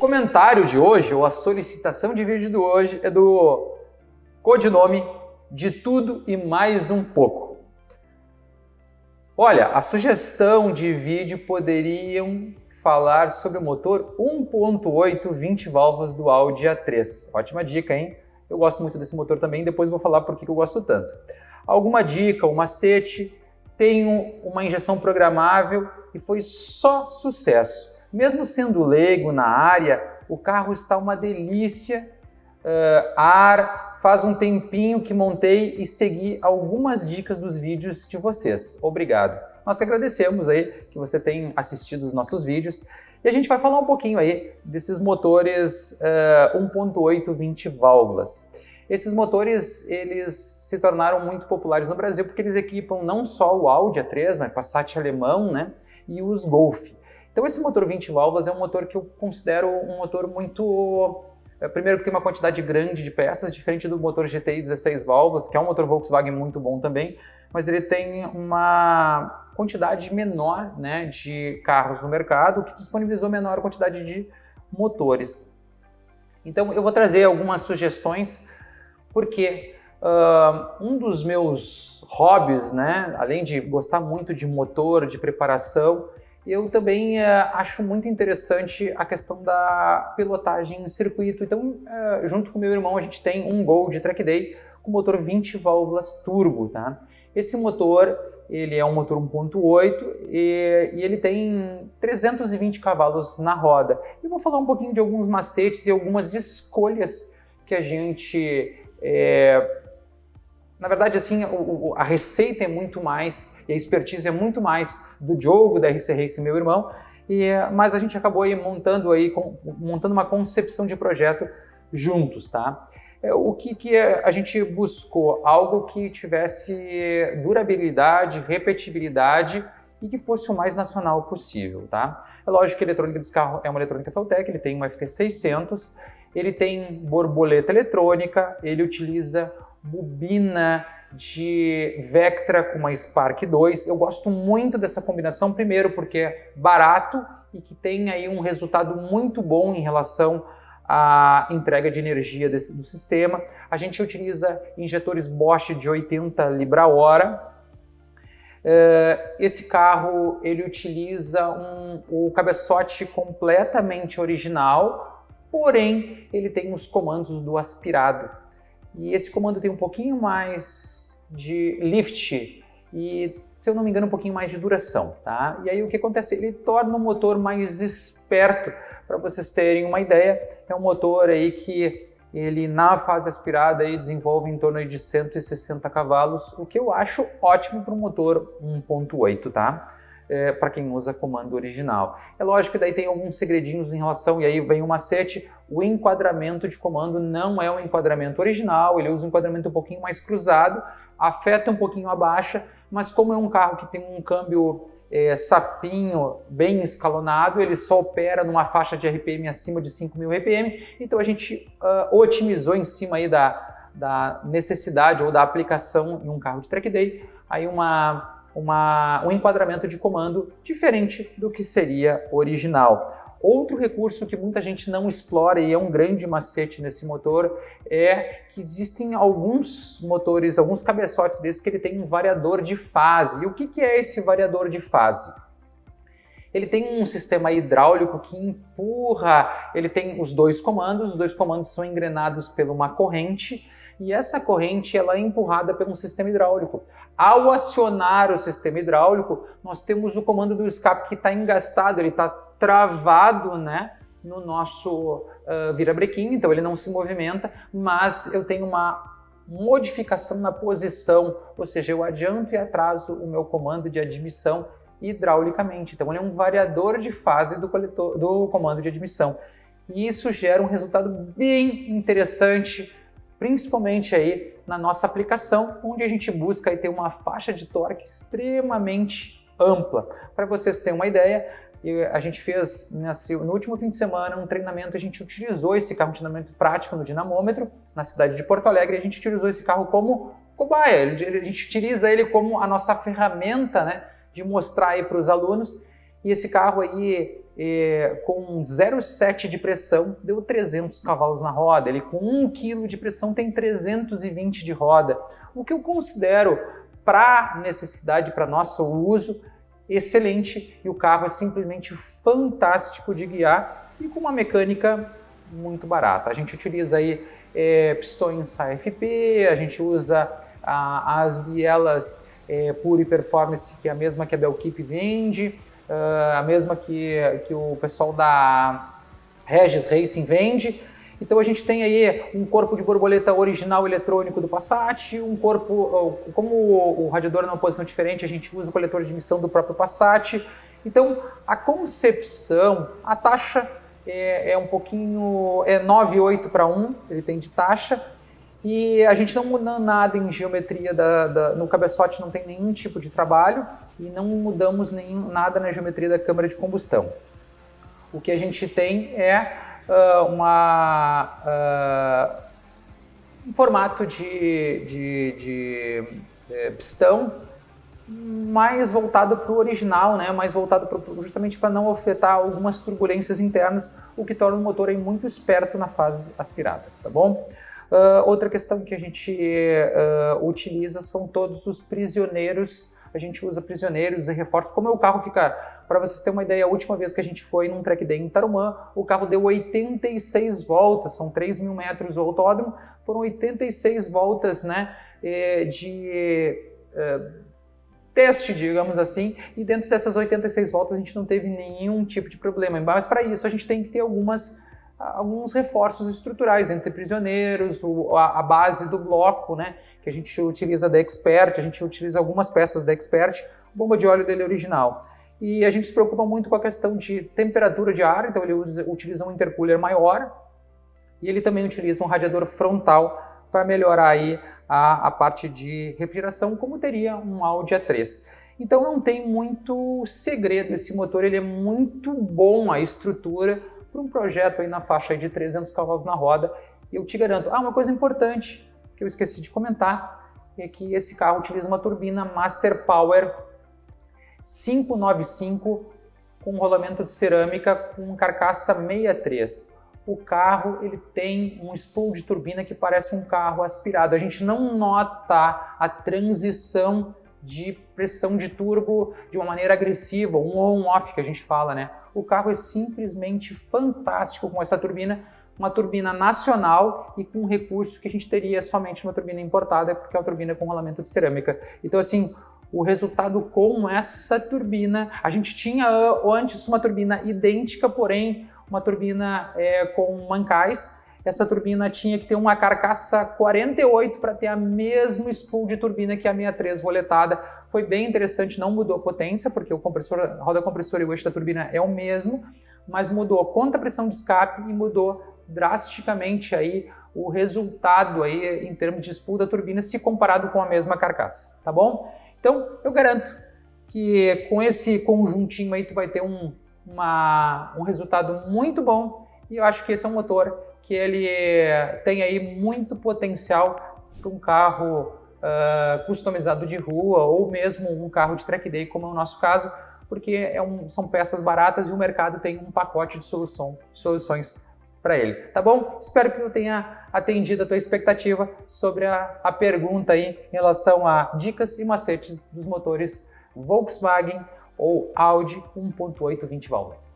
comentário de hoje, ou a solicitação de vídeo de hoje, é do codinome De Tudo e Mais Um Pouco. Olha, a sugestão de vídeo poderiam falar sobre o motor 1.8 20 válvulas do Audi A3. Ótima dica, hein? Eu gosto muito desse motor também, depois vou falar por que eu gosto tanto. Alguma dica, um macete? Tenho uma injeção programável e foi só sucesso. Mesmo sendo leigo na área, o carro está uma delícia. Faz um tempinho que montei e segui algumas dicas dos vídeos de vocês. Obrigado. Nós que agradecemos aí que você tem assistido os nossos vídeos e a gente vai falar um pouquinho aí desses motores 1.8 20 válvulas. Esses motores, eles se tornaram muito populares no Brasil porque eles equipam não só o Audi A3, mas Passat alemão, né, e os Golf. Então esse motor 20 válvulas é um motor que eu considero um motor muito... Primeiro que tem uma quantidade grande de peças, diferente do motor GTI 16 válvulas, que é um motor Volkswagen muito bom também, mas ele tem uma quantidade menor, né, de carros no mercado, que disponibilizou menor quantidade de motores. Então eu vou trazer algumas sugestões, porque um dos meus hobbies, né, além de gostar muito de motor, de preparação, eu também acho muito interessante a questão da pilotagem em circuito. Então, junto com meu irmão, a gente tem um Gol de Track Day com motor 20 válvulas turbo, tá? Esse motor, ele é um motor 1.8 e ele tem 320 cavalos na roda. E vou falar um pouquinho de alguns macetes e algumas escolhas que a gente... Na verdade, assim, a receita é muito mais, e a expertise é muito mais do Diogo, da RC Race, meu irmão, mas a gente acabou aí montando uma concepção de projeto juntos, tá? O que a gente buscou? Algo que tivesse durabilidade, repetibilidade e que fosse o mais nacional possível, tá? É lógico que a eletrônica desse carro é uma eletrônica Feltec, ele tem uma FT600, ele tem borboleta eletrônica, ele utiliza bobina de Vectra com uma Spark 2. Eu gosto muito dessa combinação, primeiro porque é barato e que tem aí um resultado muito bom em relação à entrega de energia do sistema. A gente utiliza injetores Bosch de 80 libra-hora. Esse carro ele utiliza o cabeçote completamente original, porém ele tem os comandos do aspirado. E esse comando tem um pouquinho mais de lift e, se eu não me engano, um pouquinho mais de duração, tá? E aí o que acontece? Ele torna o motor mais esperto. Para vocês terem uma ideia, é um motor aí que ele na fase aspirada aí desenvolve em torno de 160 cavalos, o que eu acho ótimo para um motor 1.8, tá? Para quem usa comando original. É lógico que daí tem alguns segredinhos em relação, e aí vem o macete, o enquadramento de comando não é um enquadramento original, ele usa um enquadramento um pouquinho mais cruzado, afeta um pouquinho a baixa, mas como é um carro que tem um câmbio sapinho bem escalonado, ele só opera numa faixa de RPM acima de 5.000 RPM, então a gente otimizou em cima aí da necessidade ou da aplicação em um carro de Track Day, aí um enquadramento de comando diferente do que seria original. Outro recurso que muita gente não explora e é um grande macete nesse motor é que existem alguns motores, alguns cabeçotes desses que ele tem um variador de fase. E o que é esse variador de fase? Ele tem um sistema hidráulico que empurra, ele tem os dois comandos são engrenados por uma corrente, e essa corrente ela é empurrada pelo sistema hidráulico. Ao acionar o sistema hidráulico, nós temos o comando do escape que está engastado, ele está travado, né, no nosso virabrequim, então ele não se movimenta, mas eu tenho uma modificação na posição, ou seja, eu adianto e atraso o meu comando de admissão hidraulicamente. Então ele é um variador de fase do comando de admissão. E isso gera um resultado bem interessante, principalmente aí na nossa aplicação, onde a gente busca aí ter uma faixa de torque extremamente ampla. Para vocês terem uma ideia, a gente fez no último fim de semana um treinamento, a gente utilizou esse carro, um treinamento prático no dinamômetro, na cidade de Porto Alegre, e a gente utilizou esse carro como cobaia, a gente utiliza ele como a nossa ferramenta, né, de mostrar aí para os alunos, e esse carro aí, com 0,7 de pressão deu 300 cavalos na roda, ele com 1 kg de pressão tem 320 de roda, o que eu considero para necessidade, para nosso uso, excelente, e o carro é simplesmente fantástico de guiar e com uma mecânica muito barata. A gente utiliza aí pistões AFP, a gente usa as bielas Pure Performance, que é a mesma que a Belkeep vende, a mesma que o pessoal da Regis Racing vende. Então a gente tem aí um corpo de borboleta original eletrônico do Passat, um corpo, como o radiador é numa posição diferente, a gente usa o coletor de emissão do próprio Passat. Então a concepção, a taxa é um pouquinho, 9,8 para 1, ele tem de taxa, e a gente não muda nada em geometria, no cabeçote não tem nenhum tipo de trabalho e não mudamos nada na geometria da câmara de combustão. O que a gente tem é um formato de pistão mais voltado para o original, né? Mais voltado justamente para não afetar algumas turbulências internas, o que torna o motor aí muito esperto na fase aspirada, tá bom? Outra questão que a gente utiliza são todos os prisioneiros. A gente usa prisioneiros e reforços. Como é o carro fica, para vocês terem uma ideia, a última vez que a gente foi num track day em Tarumã, o carro deu 86 voltas, são 3.000 metros o autódromo, foram 86 voltas, né, de teste, digamos assim, e dentro dessas 86 voltas a gente não teve nenhum tipo de problema. Mas para isso a gente tem que ter alguns reforços estruturais entre prisioneiros, a base do bloco, né, que a gente utiliza da Expert, a gente utiliza algumas peças da Expert, bomba de óleo dele original. E a gente se preocupa muito com a questão de temperatura de ar, então ele utiliza um intercooler maior e ele também utiliza um radiador frontal para melhorar aí a parte de refrigeração, como teria um Audi A3. Então não tem muito segredo, esse motor ele é muito bom, a estrutura, para um projeto aí na faixa aí de 300 cavalos na roda. E eu te garanto, uma coisa importante que eu esqueci de comentar é que esse carro utiliza uma turbina Master Power 595 com rolamento de cerâmica com carcaça 63. O carro ele tem um spool de turbina que parece um carro aspirado. A gente não nota a transição de pressão de turbo de uma maneira agressiva, um on-off que a gente fala, né? O carro é simplesmente fantástico com essa turbina, uma turbina nacional e com um recurso que a gente teria somente uma turbina importada, porque é uma turbina com rolamento de cerâmica. Então, assim, o resultado com essa turbina, a gente tinha antes uma turbina idêntica, porém uma turbina com mancais. Essa turbina tinha que ter uma carcaça 48 para ter a mesma spool de turbina que a 63 roletada. Foi bem interessante, não mudou a potência, porque o compressor, a roda compressora e o eixo da turbina é o mesmo, mas mudou a contra-pressão de escape e mudou drasticamente aí o resultado aí em termos de spool da turbina se comparado com a mesma carcaça, tá bom? Então, eu garanto que com esse conjuntinho aí tu vai ter um resultado muito bom, e eu acho que esse é um motor que ele tem aí muito potencial para um carro customizado de rua ou mesmo um carro de track day, como é o nosso caso, porque são peças baratas e o mercado tem um pacote de soluções para ele, tá bom? Espero que eu tenha atendido a tua expectativa sobre a pergunta aí em relação a dicas e macetes dos motores Volkswagen ou Audi 1.8 20 válvulas.